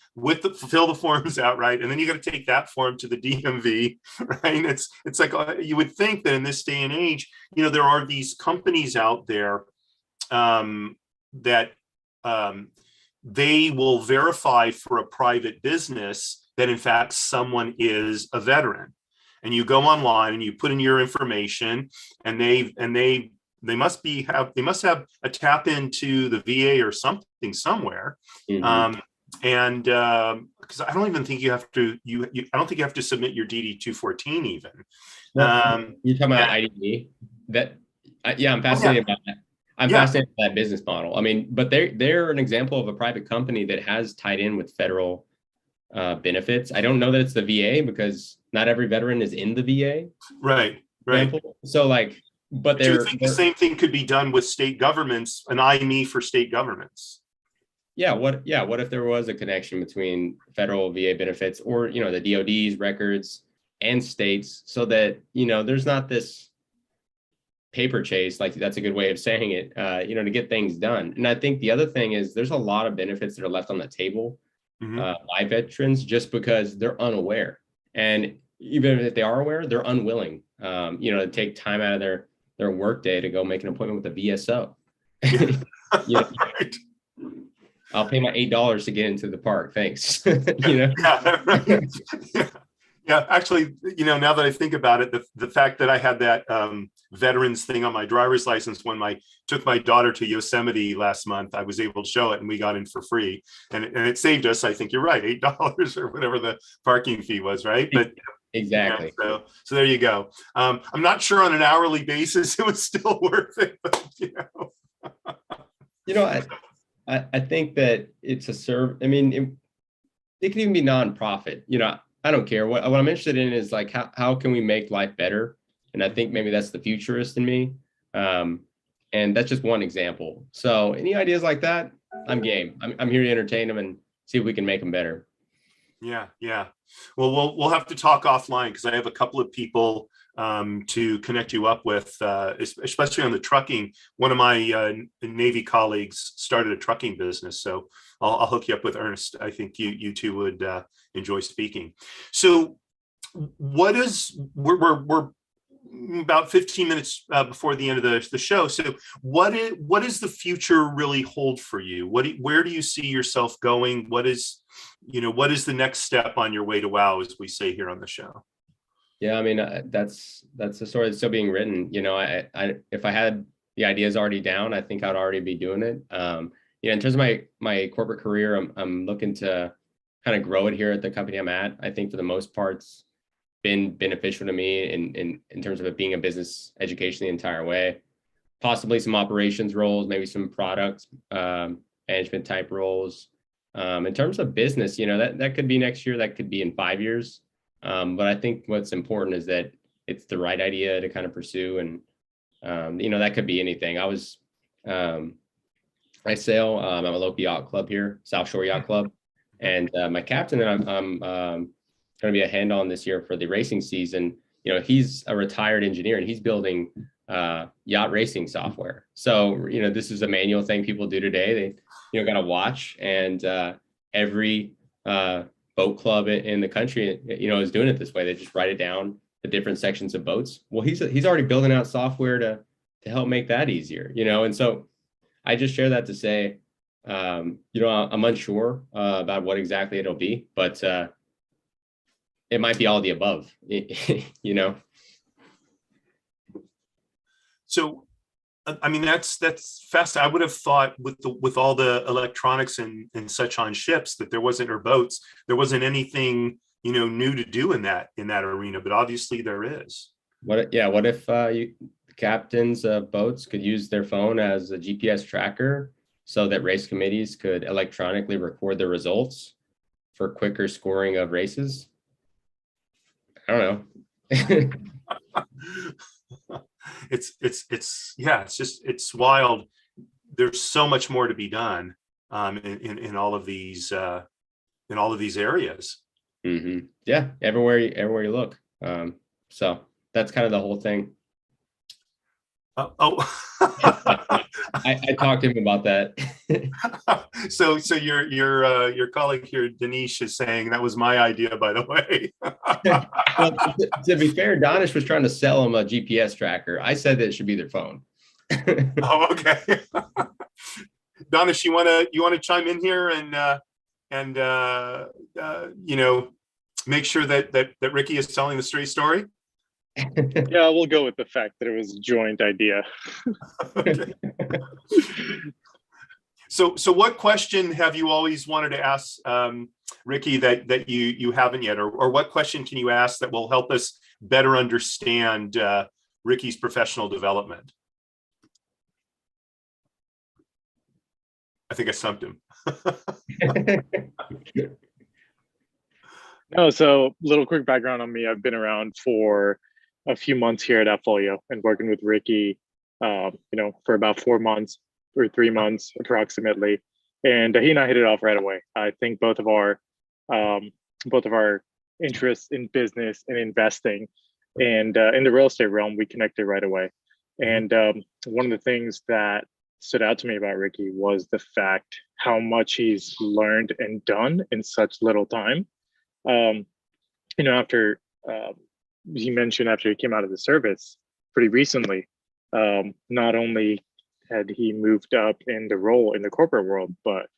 fill the forms out, right? And then you got to take that form to the DMV, right? It's like you would think that in this day and age, there are these companies out there that they will verify for a private business that in fact someone is a veteran. And you go online and you put in your information, and they must have a tap into the VA or something somewhere. Mhm. And because I don't even think you have to I don't think you have to submit your DD 214 even. Well, you're talking about yeah. IDD. I'm fascinated about that. I'm fascinated by that business model. I mean, but they're an example of a private company that has tied in with federal benefits. I don't know that it's the VA, because not every veteran is in the VA. Right. So but you think the same thing could be done with state governments, an IME for state governments. What if there was a connection between federal VA benefits or, the DOD's records and states, so that, there's not this paper chase, like that's a good way of saying it, to get things done. And I think the other thing is there's a lot of benefits that are left on the table by veterans just because they're unaware. And even if they are aware, they're unwilling, to take time out of their work day to go make an appointment with a VSO. Right. I'll pay my $8 to get into the park. Thanks. Yeah, right. Yeah, actually, now that I think about it, the fact that I had that veterans thing on my driver's license when I took my daughter to Yosemite last month, I was able to show it and we got in for free. And it saved us, I think you're right, $8 or whatever the parking fee was, right? But exactly. So there you go. I'm not sure on an hourly basis it was still worth it, but I think that it's a I mean, it can even be nonprofit. I don't care. What I'm interested in is like how can we make life better? And I think maybe that's the futurist in me. And that's just one example. So any ideas like that, I'm game. I'm here to entertain them and see if we can make them better. Yeah. Well, we'll have to talk offline, because I have a couple of people to connect you up with, especially on the trucking. One of my Navy colleagues started a trucking business, so I'll hook you up with Ernest. I think you two would enjoy speaking. So, we're about 15 minutes before the end of the show. So what does the future really hold for you? Where do you see yourself going? What is the next step on your way to WOW, as we say here on the show? Yeah, I mean, that's a story that's still being written. If I had the ideas already down, I think I'd already be doing it. In terms of my corporate career, I'm looking to kind of grow it here at the company I'm at. I think for the most part, it's been beneficial to me in terms of it being a business education the entire way. Possibly some operations roles, maybe some product management type roles. In terms of business, that could be next year, that could be in 5 years. But I think what's important is that it's the right idea to kind of pursue, and that could be anything. I sail. I'm a local yacht club here, South Shore Yacht Club, and my captain and I'm going to be a hand on this year for the racing season. He's a retired engineer and he's building yacht racing software. So this is a manual thing people do today. They got to watch, and every boat club in the country is doing it this way. They just write it down, the different sections of boats. Well, he's already building out software to help make that easier. And so I just share that to say, I'm unsure about what exactly it'll be, but it might be all the above. So, I mean, that's fast. I would have thought with all the electronics and such on ships that there wasn't, or boats, there wasn't anything new to do in that arena. But obviously there is. What if captains of boats could use their phone as a GPS tracker, so that race committees could electronically record the results for quicker scoring of races? I don't know. It's wild. There's so much more to be done in all of these areas. Yeah, everywhere you look. So that's kind of the whole thing. Oh, I talked to him about that. so your colleague here, Denise, is saying that was my idea, by the way. Well, to be fair, Donish was trying to sell him a GPS tracker. I said that it should be their phone. Oh, okay. Donish, you wanna chime in here and make sure that Ricky is telling the straight story? Yeah, we'll go with the fact that it was a joint idea. Okay. So what question have you always wanted to ask Ricky that you haven't yet, or what question can you ask that will help us better understand Ricky's professional development? I think I stumped him. No, so little quick background on me. I've been around for a few months here at Appfolio and working with Ricky, for about 4 months or 3 months approximately. And he and I hit it off right away. I think both of our interests in business and investing and in the real estate realm, we connected right away. And one of the things that stood out to me about Ricky was the fact how much he's learned and done in such little time. Um, after he mentioned after he came out of the service pretty recently, not only had he moved up in the role in the corporate world, but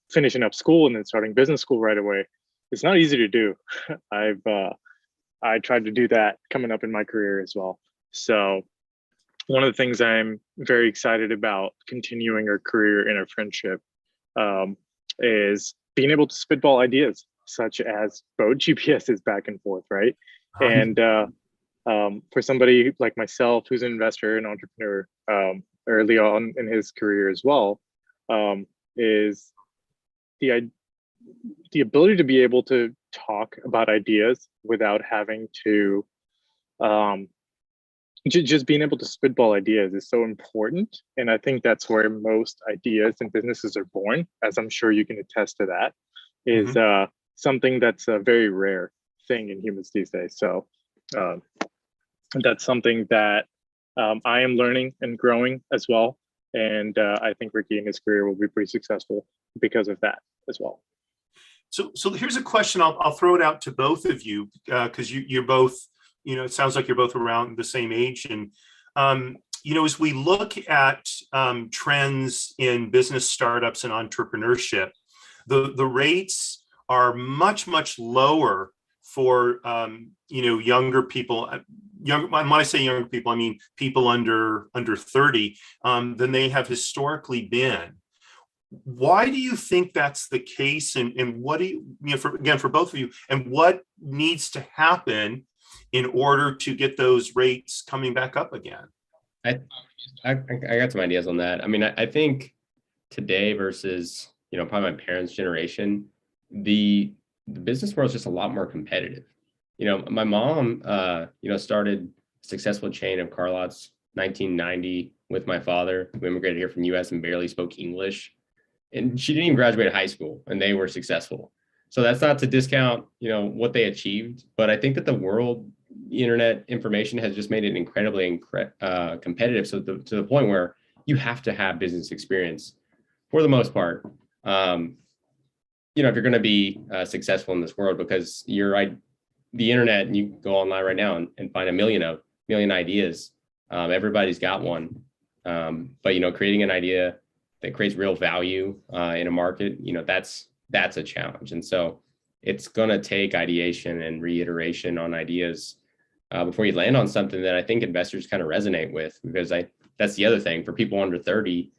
finishing up school and then starting business school right away, it's not easy to do. I tried to do that coming up in my career as well. So one of the things I'm very excited about continuing our career and our friendship is being able to spitball ideas such as boat GPSs back and forth, right? And for somebody like myself, who's an investor and entrepreneur early on in his career as well, is the ability to be able to talk about ideas without having to just being able to spitball ideas is so important. And I think that's where most ideas and businesses are born, as I'm sure you can attest to that, is something that's a very rare thing in humans these days. So that's something that I am learning and growing as well. And I think Ricky in his career will be pretty successful because of that as well. So here's a question. I'll throw it out to both of you because you're both, it sounds like you're both around the same age. And, as we look at trends in business startups and entrepreneurship, the rates are much, much lower for, younger people. When I say younger people, I mean people under 30 than they have historically been. Why do you think that's the case? And what do you, for both of you, and what needs to happen in order to get those rates coming back up again? I got some ideas on that. I mean, I think today versus, probably my parents' generation, the business world is just a lot more competitive. My mom, started a successful chain of car lots 1990 with my father, who immigrated here from the US and barely spoke English. And she didn't even graduate high school, and they were successful. So that's not to discount, what they achieved, but I think that the world, internet information has just made it incredibly competitive. So to the point where you have to have business experience for the most part. If you're going to be successful in this world, because the internet, and you go online right now and find a million ideas. Everybody's got one, but creating an idea that creates real value in a market, that's a challenge. And so it's going to take ideation and reiteration on ideas before you land on something that I think investors kind of resonate with, because that's the other thing for people under 30,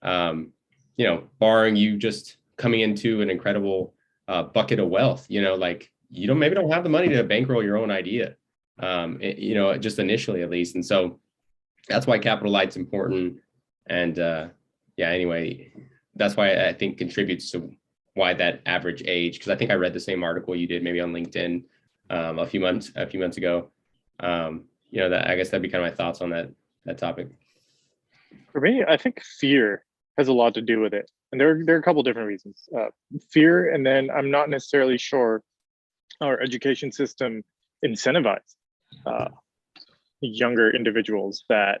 barring you just coming into an incredible bucket of wealth, maybe don't have the money to bankroll your own idea, just initially at least. And so that's why capital light's important. And anyway, that's why I think contributes to why that average age, because I think I read the same article you did maybe on LinkedIn a few months ago. That I guess that'd be kind of my thoughts on that topic. For me, I think fear has a lot to do with it. And there are a couple different reasons. Fear, and then I'm not necessarily sure our education system incentivizes younger individuals that,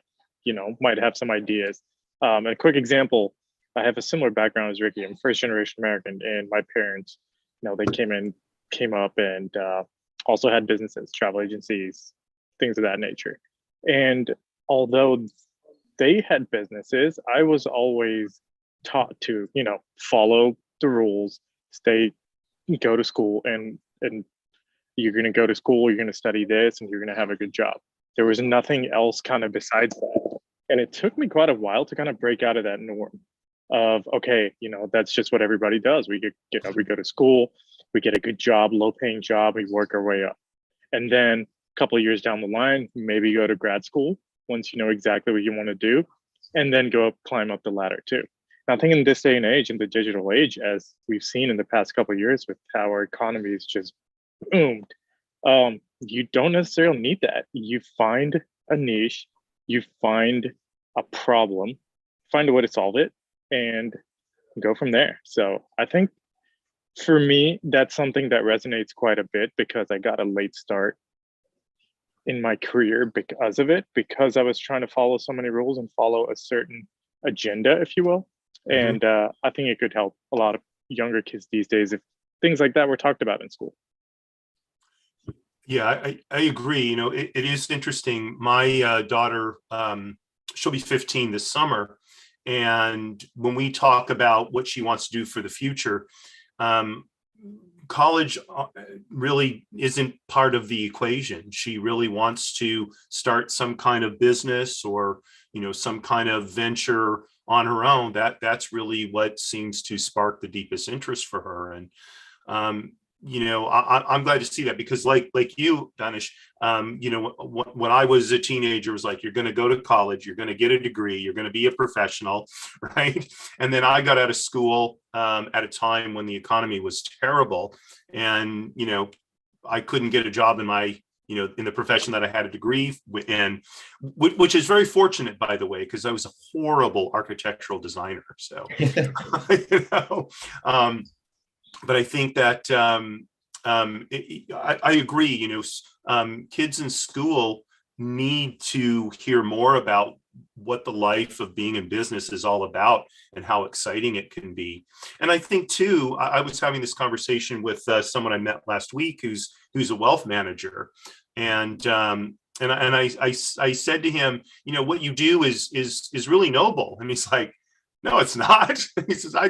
might have some ideas. A quick example, I have a similar background as Ricky. I'm first generation American, and my parents, they came up and also had businesses, travel agencies, things of that nature. And although they had businesses, I was always taught to, follow the rules, go to school, and you're going to go to school, you're going to study this, and you're going to have a good job. There was nothing else kind of besides that. And it took me quite a while to kind of break out of that norm of, okay, that's just what everybody does. We we go to school, we get a good job, low paying job, we work our way up. And then a couple of years down the line, maybe go to grad school once you know exactly what you want to do, and then climb up the ladder too. And I think in this day and age, in the digital age, as we've seen in the past couple of years with how our economy is just boomed, you don't necessarily need that. You find a niche, you find a problem, find a way to solve it, and go from there. So I think for me, that's something that resonates quite a bit because I got a late start in my career because of it, because I was trying to follow so many rules and follow a certain agenda, if you will. And I think it could help a lot of younger kids these days if things like that were talked about in school. Yeah, I agree. It is interesting. My daughter, she'll be 15 this summer. And when we talk about what she wants to do for the future, college really isn't part of the equation. She really wants to start some kind of business or, some kind of venture on her own. That's really what seems to spark the deepest interest for her. And, I'm glad to see that because like you, Danish, when I was a teenager, it was like, you're going to go to college, you're going to get a degree, you're going to be a professional, right? And then I got out of school at a time when the economy was terrible. And, I couldn't get a job in my, in the profession that I had a degree in, which is very fortunate, by the way, because I was a horrible architectural designer. So, but I think that I agree. Kids in school need to hear more about what the life of being in business is all about and how exciting it can be. And I think too, I was having this conversation with someone I met last week who's a wealth manager, and I said to him, what you do is really noble. And he's like, no, it's not. He says, I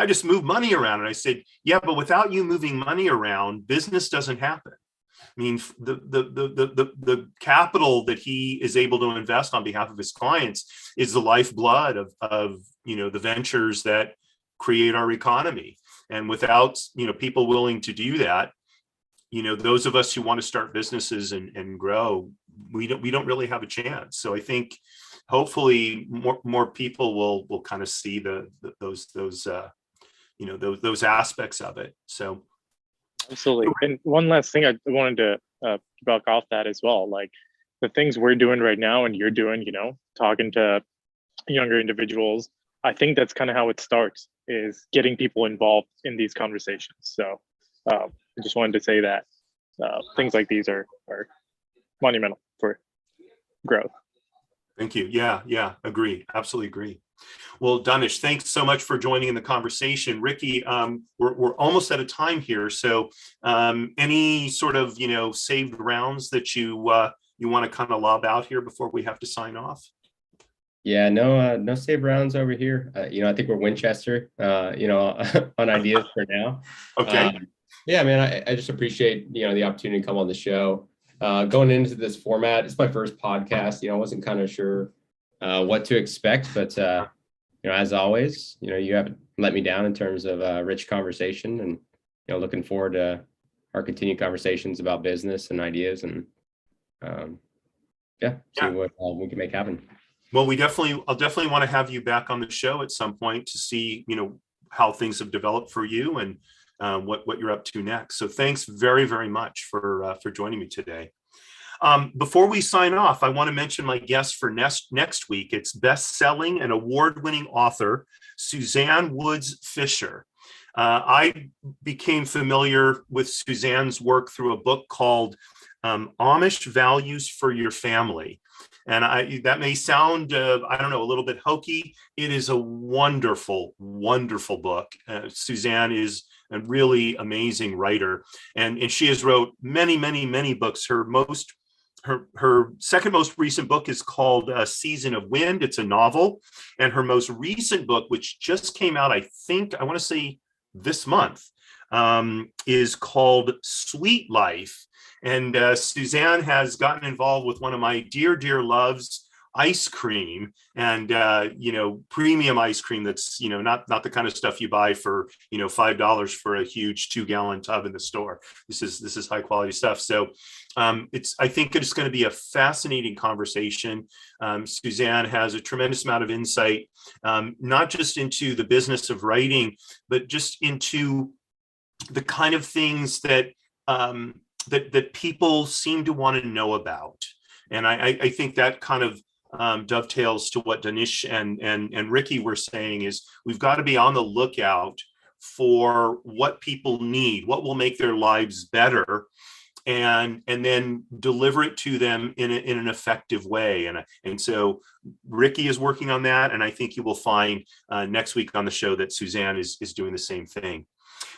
just move money around. And I said, yeah, but without you moving money around, business doesn't happen. I mean, the capital that he is able to invest on behalf of his clients is the lifeblood of the ventures that create our economy. And without, people willing to do that, those of us who want to start businesses and grow, we don't really have a chance. So I think hopefully more people will kind of see those aspects of it. So absolutely. And one last thing I wanted to buck off that as well, like the things we're doing right now and you're doing, talking to younger individuals, I think that's kind of how it starts, is getting people involved in these conversations. So I just wanted to say that things like these are monumental for growth. Thank you. Yeah, agree. Absolutely agree. Well, Danish, thanks so much for joining in the conversation. Ricky, we're almost out of time here. So any sort of, saved rounds that you want to kind of lob out here before we have to sign off? Yeah, no saved rounds over here. I think we're Winchester, on ideas for now. Okay. Yeah, man, I just appreciate, the opportunity to come on the show. Going into this format, it's my first podcast. I wasn't kind of sure what to expect, but as always, you haven't let me down in terms of rich conversation, and looking forward to our continued conversations about business and ideas, and see what we can make happen. Well, I'll definitely want to have you back on the show at some point to see how things have developed for you and what you're up to next. So thanks very, very much for joining me today. Before we sign off, I want to mention my guest for next week. It's best-selling and award-winning author Suzanne Woods Fisher. I became familiar with Suzanne's work through a book called Amish Values for Your Family. And that may sound, I don't know, a little bit hokey. It is a wonderful, wonderful book. Suzanne is a really amazing writer. And she has wrote many, many, many books. Her second most recent book is called Season of Wind. It's a novel. And her most recent book, which just came out, I want to say this month, is called Sweet Life. And Suzanne has gotten involved with one of my dear, dear loves, ice cream, and premium ice cream that's not the kind of stuff you buy for $5 for a huge 2-gallon tub in the store. This is high quality stuff. So I think it's going to be a fascinating conversation. Suzanne has a tremendous amount of insight, not just into the business of writing, but just into the kind of things that that people seem to want to know about. And I think that kind of dovetails to what Danish and Ricky were saying, is we've got to be on the lookout for what people need, what will make their lives better, and then deliver it to them in an effective way. And so Ricky is working on that, and I think you will find next week on the show that Suzanne is doing the same thing.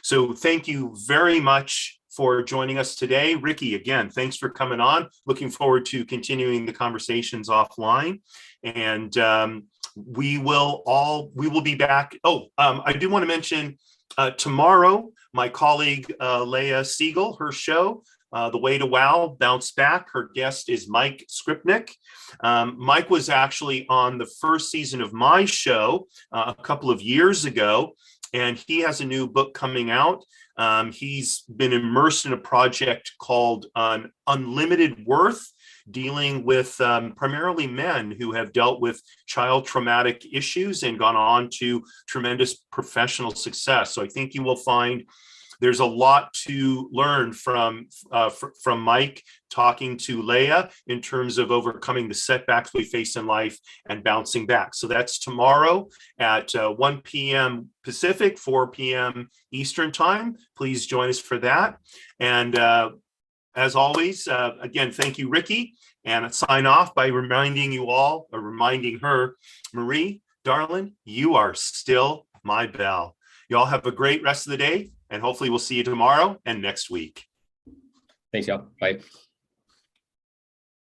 So thank you very much for joining us today. Ricky, again, thanks for coming on. Looking forward to continuing the conversations offline. And we will be back. I do want to mention tomorrow, my colleague Leah Siegel, her show, The Way to Wow, Bounce Back. Her guest is Mike Skripnik. Mike was actually on the first season of my show a couple of years ago, and he has a new book coming out. He's been immersed in a project called Unlimited Worth, dealing with primarily men who have dealt with child traumatic issues and gone on to tremendous professional success. So I think you will find there's a lot to learn from Mike talking to Leah in terms of overcoming the setbacks we face in life and bouncing back. So that's tomorrow at 1 p.m. Pacific, 4 p.m. Eastern time. Please join us for that. And as always, again, thank you, Ricky. And I sign off by reminding her, Marie, darling, you are still my belle. Y'all have a great rest of the day, and hopefully we'll see you tomorrow and next week. Thanks, y'all. Bye.